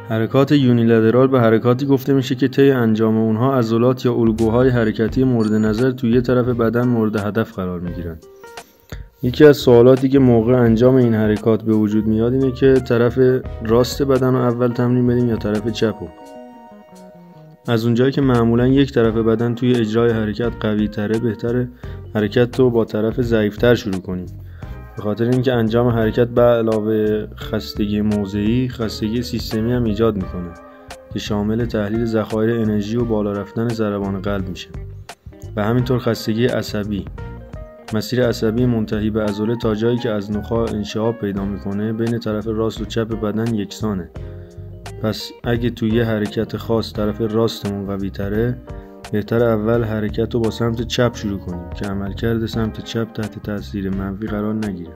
حرکات یونیلترال به حرکاتی گفته میشه که طی انجام اونها عضلات یا الگوهای حرکتی مورد نظر توی یه طرف بدن مورد هدف قرار میگیرن. یکی از سوالاتی که موقع انجام این حرکات به وجود میاد اینه که طرف راست بدن رو اول تمرین بدیم یا طرف چپ رو. از اونجایی که معمولا یک طرف بدن توی اجرای حرکت قوی تره، بهتره حرکت رو با طرف ضعیفتر شروع کنیم، به خاطر اینکه انجام حرکت به علاوه خستگی موضعی، خستگی سیستمی هم ایجاد میکنه که شامل تحلیل ذخایر انرژی و بالا رفتن ضربان قلب میشه و همینطور خستگی عصبی. مسیر عصبی منتهی به عضله تا جایی که از نخاع انشعاب پیدا میکنه بین طرف راست و چپ بدن یکسانه. پس اگه توی یه حرکت خاص طرف راستمون قوی تره، بهتر اول حرکت رو با سمت چپ شروع کنیم که عملکرد سمت چپ تحت تاثیر منفی قرار نگیره.